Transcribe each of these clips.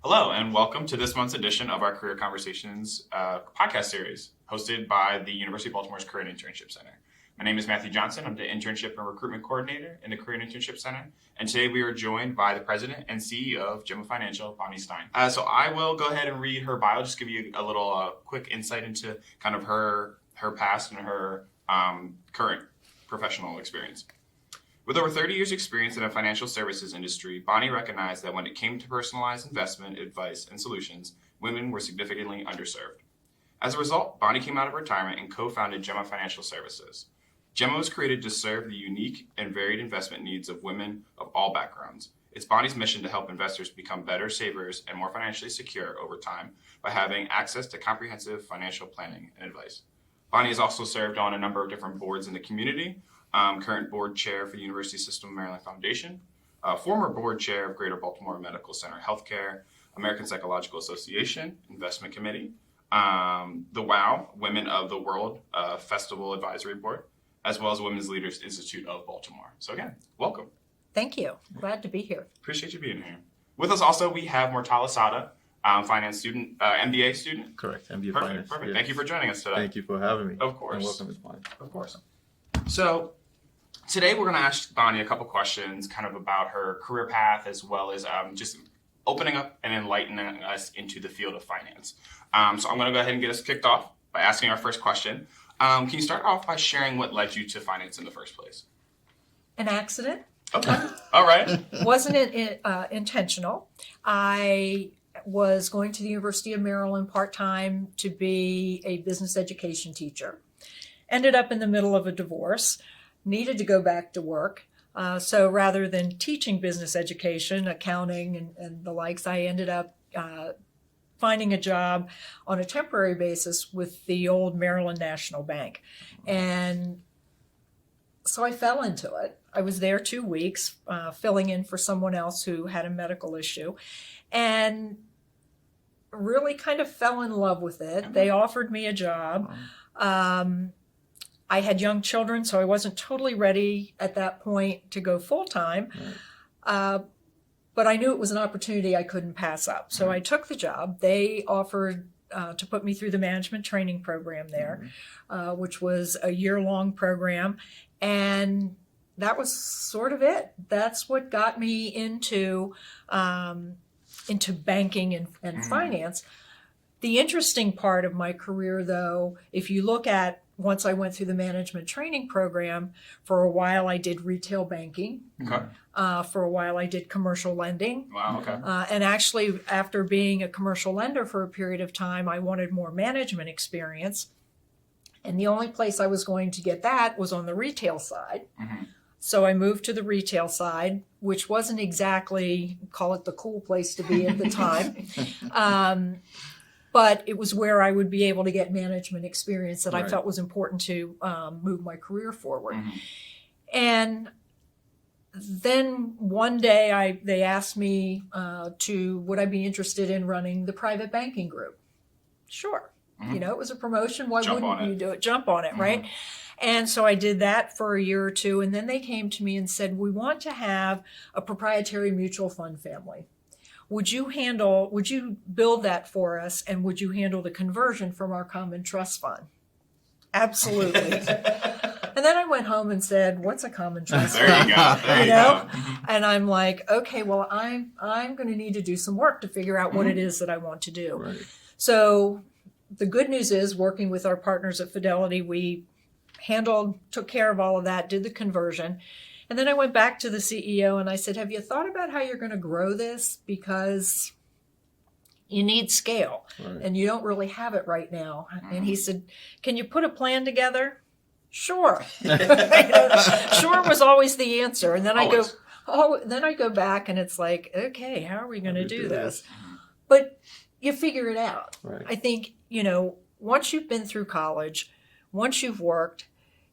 Hello, and welcome to this month's edition of our Career Conversations podcast series, hosted by the University of Baltimore's Career and Internship Center. My name is Matthew Johnson. I'm the Internship and Recruitment Coordinator in the Career and Internship Center. And today we are joined by the President and CEO of Gemma Financial, Bonnie Stein. So I will go ahead and read her bio, just give you a little quick insight into kind of her past and her current professional experience. With over 30 years' experience in the financial services industry, Bonnie recognized that when it came to personalized investment advice and solutions, women were significantly underserved. As a result, Bonnie came out of retirement and co-founded Gemma Financial Services. Gemma was created to serve the unique and varied investment needs of women of all backgrounds. It's Bonnie's mission to help investors become better savers and more financially secure over time by having access to comprehensive financial planning and advice. Bonnie has also served on a number of different boards in the community. Current board chair for the University System of Maryland Foundation, former board chair of Greater Baltimore Medical Center Healthcare, American Psychological Association, Investment Committee, the WOW, Women of the World Festival Advisory Board, as well as Women's Leaders Institute of Baltimore. So again, welcome. Thank you. Glad to be here. Appreciate you being here. With us also, we have Mortala Sada, finance student, MBA student. Correct, MBA Perfect, Finance. perfect. Yes. Thank you for joining us today. Thank you for having me. Of course. And welcome, Ms. Bonnie. Of course. So today we're going to ask Bonnie a couple questions kind of about her career path as well as just opening up and enlightening us into the field of finance. So I'm going to go ahead and get us kicked off by asking our first question. Can you start off by sharing what led you to finance in the first place? An accident. Okay. All right. Wasn't it intentional? I was going to the University of Maryland part-time to be a business education teacher. Ended up in the middle of a divorce. Needed to go back to work. So rather than teaching business education, accounting, and the likes, I ended up finding a job on a temporary basis with the old Maryland National Bank. And so I fell into it. I was there 2 weeks, filling in for someone else who had a medical issue, and really kind of fell in love with it. They offered me a job. I had young children, so I wasn't totally ready at that point to go full-time. But I knew it was an opportunity I couldn't pass up. So I took the job. They offered to put me through the management training program there, which was a year-long program. And that was sort of it. That's what got me into banking and finance. The interesting part of my career, though, if you look at once I went through the management training program, for a while I did retail banking. Okay. For a while I did commercial lending. Wow, okay. And actually, after being a commercial lender for a period of time, I wanted more management experience. And the only place I was going to get that was on the retail side. Mm-hmm. So I moved to the retail side, which wasn't exactly, call it the cool place to be at the time. But it was where I would be able to get management experience that I felt was important to move my career forward. Mm-hmm. And then one day they asked me would I be interested in running the private banking group? Sure. Mm-hmm. You know, it was a promotion. Why Jump wouldn't on you it. do it? Jump on it, Mm-hmm. right? And so I did that for a year or two. And then they came to me and said, we want to have a proprietary mutual fund family. Would you build that for us, and would you handle the conversion from our common trust fund? Absolutely. And then I went home and said, what's a common trust There fund? you go. There you know? go. Mm-hmm. And I'm like, okay, well, I'm going to need to do some work to figure out what it is that I want to do. Right. So the good news is, working with our partners at Fidelity, we took care of all of that, did the conversion. And then I went back to the CEO and I said, have you thought about how you're going to grow this? Because you need scale and you don't really have it right now. And he said, can you put a plan together? Sure. Sure was always the answer. And then I go back and it's like, okay, how are we going to do this? But you figure it out. Right. I think, once you've been through college, once you've worked,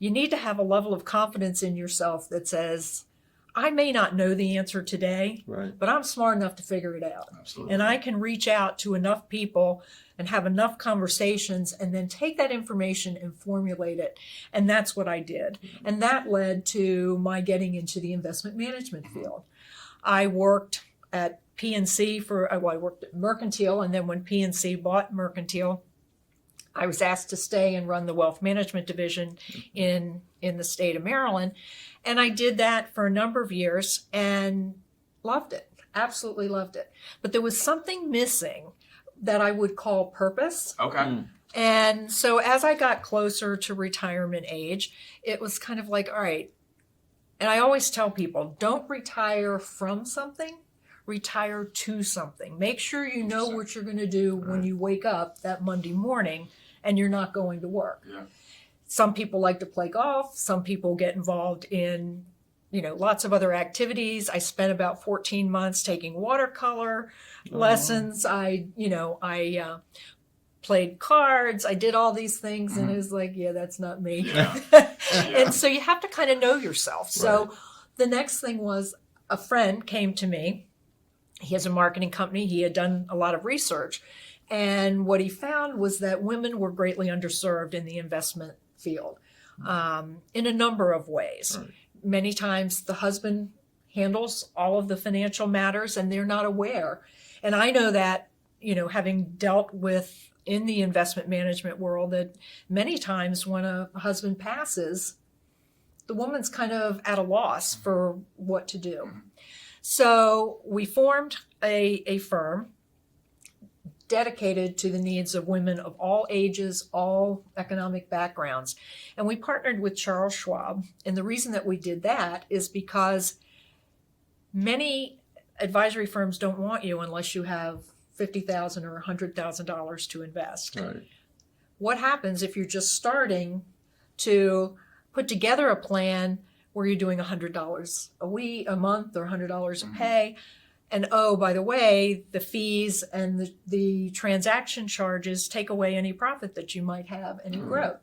you need to have a level of confidence in yourself that says, I may not know the answer today, but I'm smart enough to figure it out. Absolutely. And I can reach out to enough people and have enough conversations and then take that information and formulate it. And that's what I did. And that led to my getting into the investment management field. I worked at PNC I worked at Mercantile, and then when PNC bought Mercantile, I was asked to stay and run the wealth management division in the state of Maryland. And I did that for a number of years and loved it, absolutely loved it. But there was something missing that I would call purpose. Okay. And so as I got closer to retirement age, it was kind of like, all right. And I always tell people, don't retire from something, retire to something. Make sure you know what you're going to do when you wake up that Monday morning and you're not going to work. Yeah. Some people like to play golf. Some people get involved in, lots of other activities. I spent about 14 months taking watercolor lessons. I played cards. I did all these things, and it was like, yeah, that's not me. Yeah. And so you have to kind of know yourself. So the next thing was a friend came to me. He has a marketing company. He had done a lot of research. And what he found was that women were greatly underserved in the investment field in a number of ways. Right. Many times the husband handles all of the financial matters and they're not aware. And I know that, having dealt with in the investment management world, that many times when a husband passes, the woman's kind of at a loss for what to do. So we formed a firm dedicated to the needs of women of all ages, all economic backgrounds. And we partnered with Charles Schwab. And the reason that we did that is because many advisory firms don't want you unless you have $50,000 or $100,000 to invest. Right. What happens if you're just starting to put together a plan where you're doing $100 a week, a month, or $100 a pay? And oh, by the way, the fees and the transaction charges take away any profit that you might have, any growth.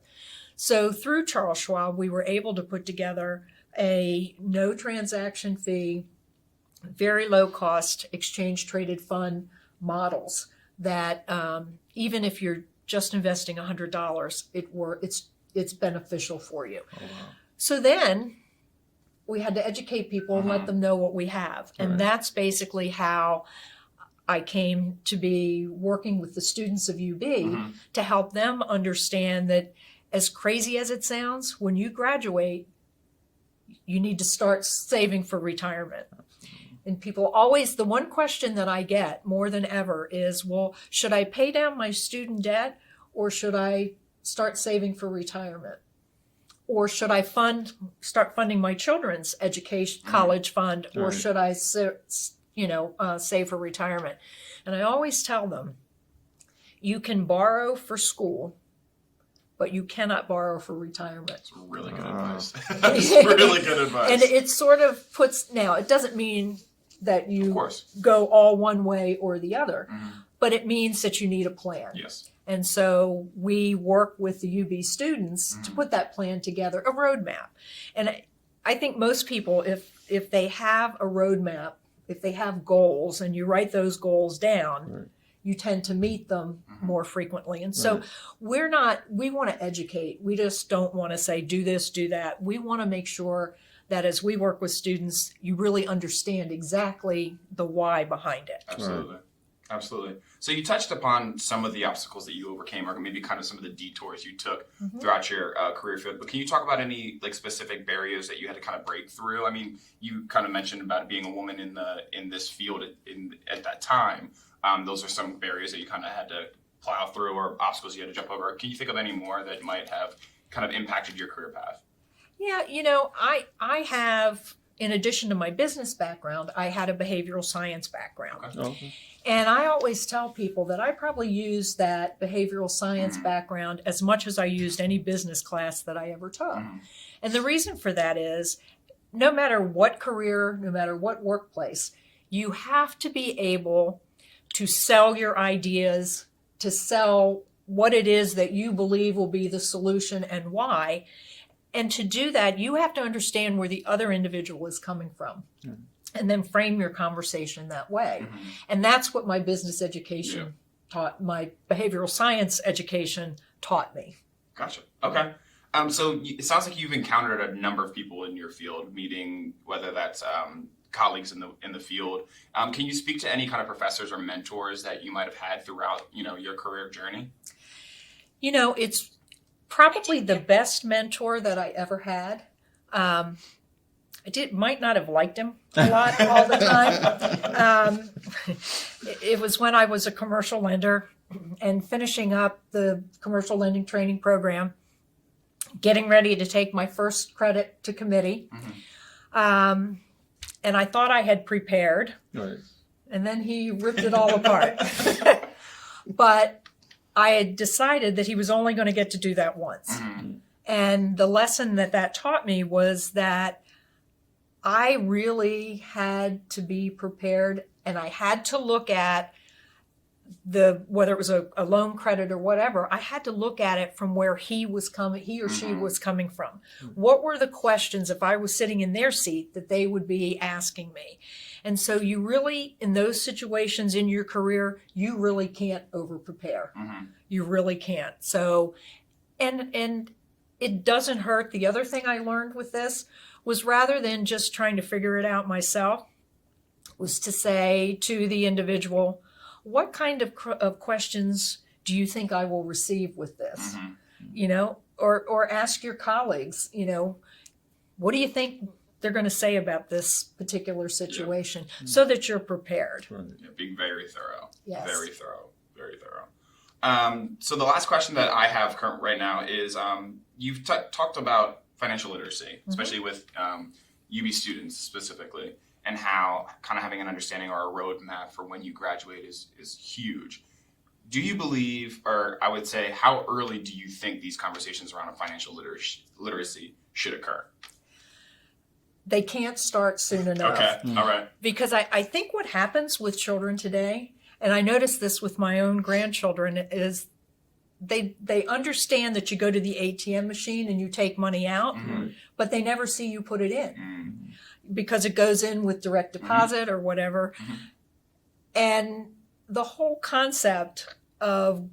So through Charles Schwab, we were able to put together a no transaction fee, very low cost exchange traded fund models that even if you're just investing $100, it's beneficial for you. Oh, wow. So then we had to educate people and let them know what we have. And that's basically how I came to be working with the students of UB to help them understand that, as crazy as it sounds, when you graduate, you need to start saving for retirement. And people always, the one question that I get more than ever is, well, should I pay down my student debt or should I start saving for retirement? Or should I start funding my children's education, college fund, or should I, save for retirement? And I always tell them, you can borrow for school, but you cannot borrow for retirement. That's really good advice. That's really good advice. And it sort of it doesn't mean that you go all one way or the other, but it means that you need a plan. Yes. And so we work with the UB students to put that plan together, a roadmap. And I think most people, if they have a roadmap, if they have goals and you write those goals down, you tend to meet them more frequently. And so we want to educate. We just don't want to say, do this, do that. We want to make sure that as we work with students, you really understand exactly the why behind it. Absolutely. Right. Absolutely. So you touched upon some of the obstacles that you overcame, or maybe kind of some of the detours you took throughout your career field. But can you talk about any specific barriers that you had to kind of break through? I mean, you kind of mentioned about being a woman in this field at that time. Those are some barriers that you kind of had to plow through, or obstacles you had to jump over. Can you think of any more that might have kind of impacted your career path? Yeah, I have, in addition to my business background, I had a behavioral science background. Okay. And I always tell people that I probably used that behavioral science background as much as I used any business class that I ever took. And the reason for that is, no matter what career, no matter what workplace, you have to be able to sell your ideas, to sell what it is that you believe will be the solution and why. And to do that, you have to understand where the other individual is coming from. And then frame your conversation that way. And that's what my business education taught, my behavioral science education taught me. Gotcha. Okay. So it sounds like you've encountered a number of people in your field, meeting whether that's colleagues in the field. Can you speak to any kind of professors or mentors that you might have had throughout, your career journey? It's probably the best mentor that I ever had. Might not have liked him a lot all the time. It was when I was a commercial lender and finishing up the commercial lending training program, getting ready to take my first credit to committee. And I thought I had prepared. Right. And then he ripped it all apart. But I had decided that he was only going to get to do that once. And the lesson that taught me was that I really had to be prepared, and I had to look at whether it was a loan credit or whatever, I had to look at it from where he or she was coming from. What were the questions, if I was sitting in their seat, that they would be asking me? And so you really, in those situations in your career, you really can't over-prepare. You really can't. So, and it doesn't hurt. The other thing I learned with this was, rather than just trying to figure it out myself, was to say to the individual, what kind of questions do you think I will receive with this? Or ask your colleagues, what do you think they're going to say about this particular situation, so that you're prepared. Right. Yeah, being very thorough. Yes. Very thorough. Very thorough. So the last question that I have right now is, you've talked about financial literacy, especially with UB students specifically, and how kind of having an understanding or a roadmap for when you graduate is huge. Do you believe, or I would say, how early do you think these conversations around financial literacy should occur? They can't start soon enough. Okay, all right. Because I think what happens with children today, and I noticed this with my own grandchildren, is they understand that you go to the ATM machine and you take money out, but they never see you put it in because it goes in with direct deposit or whatever. And the whole concept of,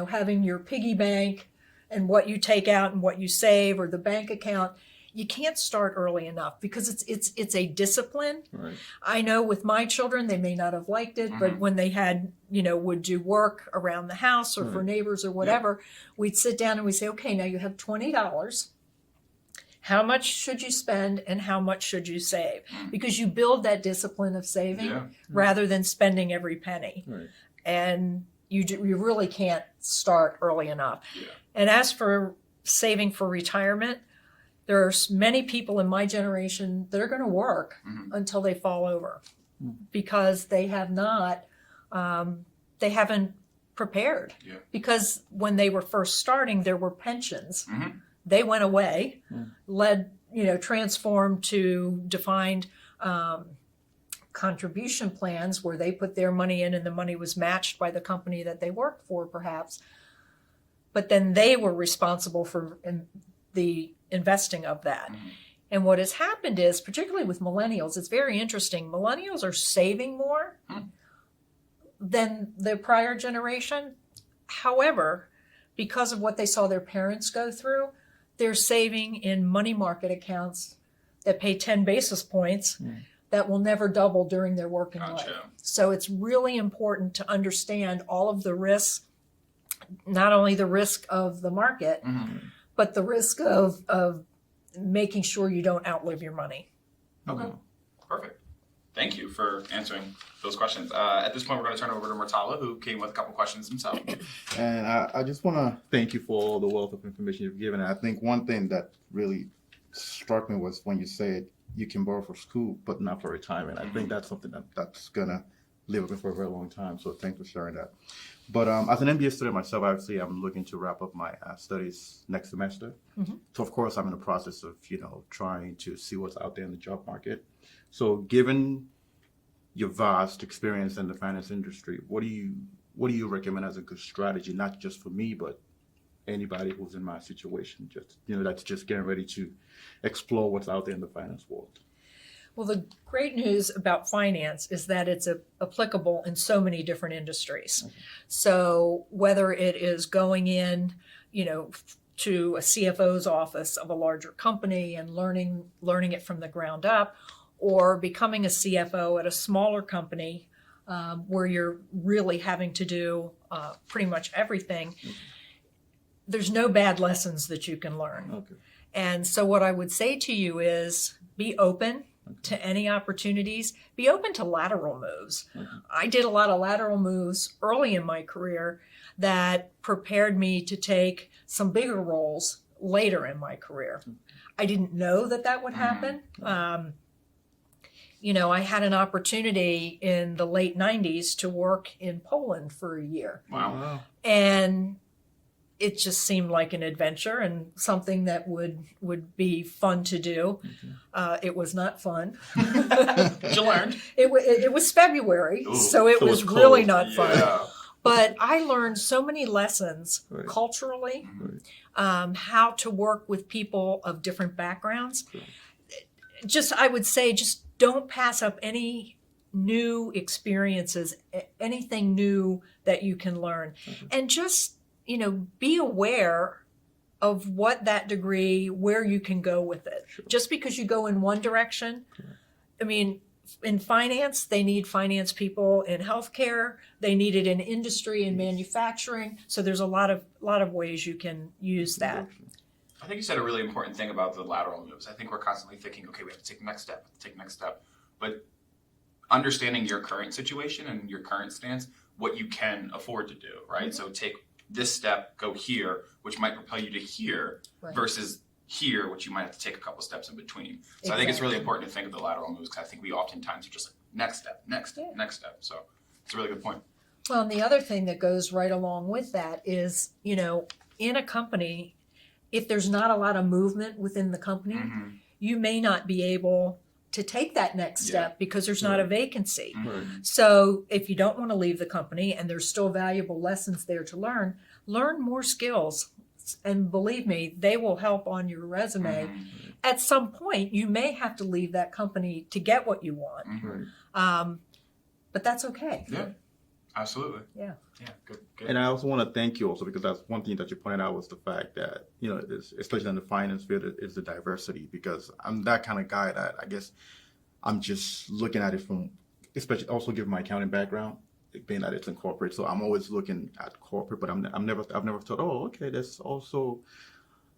having your piggy bank and what you take out and what you save, or the bank account, you can't start early enough, because it's a discipline. Right. I know with my children, they may not have liked it, but when they had, would do work around the house or for neighbors or whatever, we'd sit down and we'd say, okay, now you have $20. How much should you spend and how much should you save? Because you build that discipline of saving rather than spending every penny. Right. And you really can't start early enough. Yeah. And as for saving for retirement, there's many people in my generation that are going to work until they fall over, because they have not, they haven't prepared. Yeah. Because when they were first starting, there were pensions. They went away, transformed to defined contribution plans where they put their money in and the money was matched by the company that they worked for, perhaps. But then they were responsible for the investing of that. And what has happened is, particularly with millennials, it's very interesting. Millennials are saving more than the prior generation. However, because of what they saw their parents go through, they're saving in money market accounts that pay 10 basis points that will never double during their working life. So it's really important to understand all of the risks, not only the risk of the market, but the risk of making sure you don't outlive your money. Okay, perfect. Thank you for answering those questions. At this point, we're going to turn it over to Murtala, who came with a couple questions himself. And I just want to thank you for all the wealth of information you've given. And I think one thing that really struck me was when you said you can borrow for school, but not for retirement. I think that's something that's going to live with me for a very long time. So thanks for sharing that. But as an MBA student myself, obviously, I'm looking to wrap up my studies next semester. So, of course, I'm in the process of, trying to see what's out there in the job market. So given your vast experience in the finance industry, what do you recommend as a good strategy, not just for me, but anybody who's in my situation, just that's just getting ready to explore what's out there in the finance world? Well, the great news about finance is that it's applicable in so many different industries. So whether it is going in, to a CFO's office of a larger company and learning it from the ground up, or becoming a CFO at a smaller company where you're really having to do pretty much everything, there's no bad lessons that you can learn. Okay. And so what I would say to you is be open to any opportunities, be open to lateral moves. I did a lot of lateral moves early in my career that prepared me to take some bigger roles later in my career. I didn't know that that would happen. You know, I had an opportunity in the late 90s to work in Poland for a year. Wow. And it just seemed like an adventure and something that would be fun to do. It was not fun. But you learned. It was February, Ooh, so it so was it's really cold. not fun. Yeah. But I learned so many lessons Right. culturally, Right. how to work with people of different backgrounds. Sure. Just, I would say, just don't pass up any new experiences, anything new that you can learn. And just, you know, be aware of what that degree, where you can go with it. Sure. Just because you go in one direction, I mean, in finance, they need finance people. In healthcare, they need it in industry and manufacturing. So there's a lot of ways you can use that. I think you said a really important thing about the lateral moves. I think we're constantly thinking, okay, we have to take the next step, But understanding your current situation and your current stance, what you can afford to do, right? So take this step, go here, which might propel you to here, Right. versus here, which you might have to take a couple steps in between. So I think it's really important to think of the lateral moves, because I think we oftentimes are just like, next step, next step, Yeah. next step. So it's a really good point. Well, and the other thing that goes right along with that is, you know, in a company, if there's not a lot of movement within the company, you may not be able to take that next step because there's not a vacancy. Right. So if you don't want to leave the company and there's still valuable lessons there to learn more skills. And believe me, they will help on your resume. At some point, you may have to leave that company to get what you want. Right. But that's okay. Yeah, absolutely. Yeah. Yeah, good. And I also want to thank you also, because that's one thing that you pointed out was the fact that, you know, especially in the finance field, is the diversity, because I'm that kind of guy that I guess I'm just looking at it from, especially also given my accounting background, being that it's in corporate. So I'm always looking at corporate, but I've never thought, oh, okay, there's also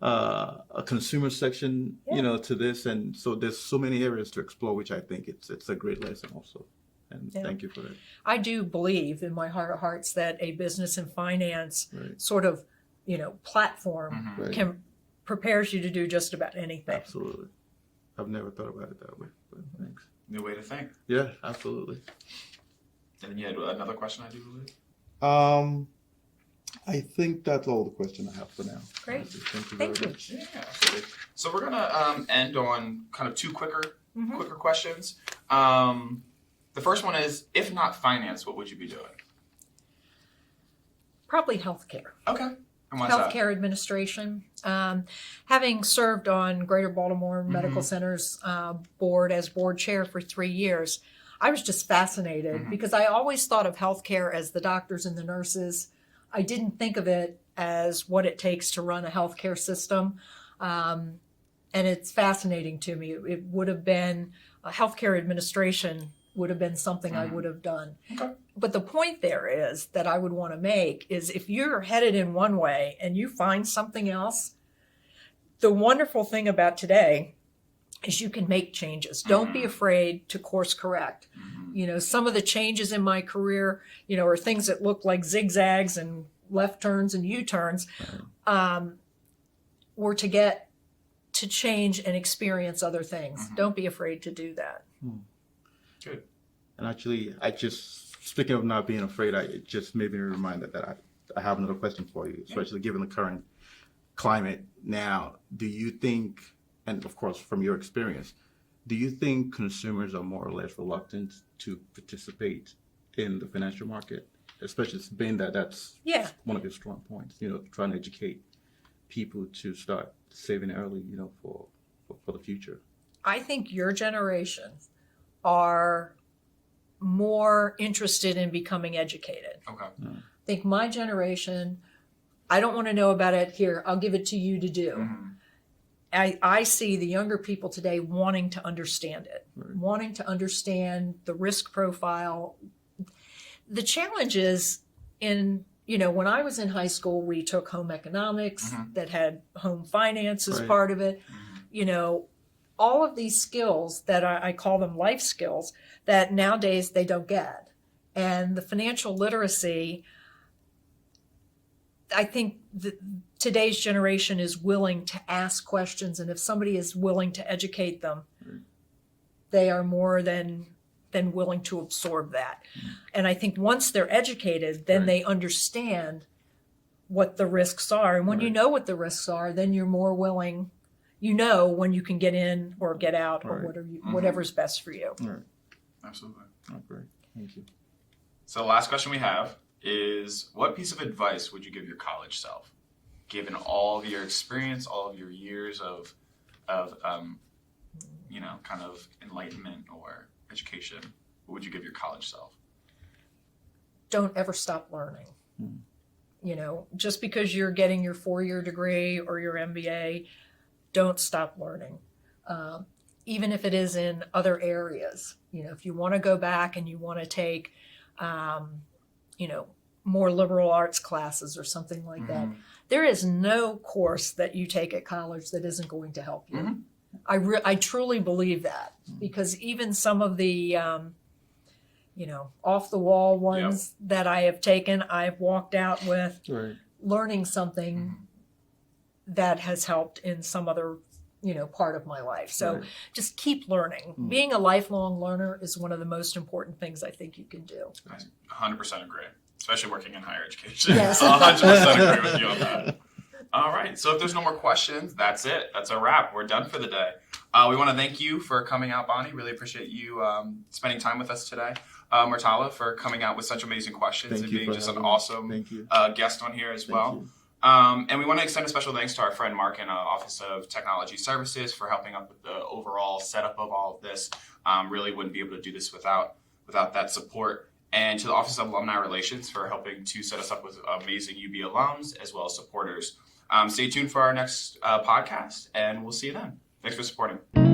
a consumer section, you know, to this. And so there's so many areas to explore, which I think it's a great lesson also. And thank you for that. I do believe in my heart of hearts that a business and finance Right. sort of, you know, platform Right. prepares you to do just about anything. Absolutely. I've never thought about it that way, but thanks. New way to think. Yeah, absolutely. And then you had another question, I do believe. I think that's all the question I have for now. Great. Thank you Thank very you. much. Yeah, absolutely. So we're gonna end on kind of two quicker questions. The first one is, if not finance, what would you be doing? Probably healthcare. Okay. And why's that? Healthcare administration. Having served on Greater Baltimore Medical Center's board as board chair for 3 years, I was just fascinated because I always thought of healthcare as the doctors and the nurses. I didn't think of it as what it takes to run a healthcare system. And it's fascinating to me. It would have been healthcare administration would have been something I would have done. Okay. But the point there is that I would want to make is if you're headed in one way and you find something else, the wonderful thing about today is you can make changes. Don't be afraid to course correct. You know, some of the changes in my career, you know, are things that look like zigzags and left turns and U-turns, were to get to change and experience other things. Don't be afraid to do that. Good. And actually, speaking of not being afraid, it just made me reminded that I have another question for you, especially given the current climate now. Do you think, and of course from your experience, do you think consumers are more or less reluctant to participate in the financial market, especially being that that's Yeah. one of your strong points, you know, trying to educate people to start saving early, you know, for the future? I think your generation are more interested in becoming educated. Okay. I think my generation, I don't want to know about it here. I'll give it to you to do. I see the younger people today wanting to understand it, Right. wanting to understand the risk profile. The challenge is when I was in high school, we took home economics that had home finance as Right. part of it. All of these skills that I call them life skills that nowadays they don't get. And the financial literacy, I think today's generation is willing to ask questions, and if somebody is willing to educate them, they are more than willing to absorb that. And I think once they're educated, then they understand what the risks are. And when you know what the risks are, then you're more willing, when you can get in or get out or whatever's best for you. Right. Absolutely. Oh, great. Thank you. So the last question we have is, what piece of advice would you give your college self, given all of your experience, all of your years of kind of enlightenment or education? What would you give your college self? Don't ever stop learning. Just because you're getting your 4-year degree or your MBA, don't stop learning. Even if it is in other areas, if you want to go back and you want to take, more liberal arts classes or something like that, there is no course that you take at college that isn't going to help you. I truly believe that, because even some of the, off the wall ones that I have taken, I've walked out with learning something that has helped in some other, part of my life. So just keep learning. Being a lifelong learner is one of the most important things I think you can do. I 100% agree, especially working in higher education. Yes. 100% agree with you on that. All right. So if there's no more questions, that's it. That's a wrap. We're done for the day. We want to thank you for coming out, Bonnie. Really appreciate you spending time with us today. Murtala, for coming out with such amazing questions and being just an awesome guest on here as well. And we want to extend a special thanks to our friend Mark in Office of Technology Services for helping up with the overall setup of all of this. Really wouldn't be able to do this without that support. And to the Office of Alumni Relations for helping to set us up with amazing UB alums as well as supporters. Stay tuned for our next podcast, and we'll see you then. Thanks for supporting.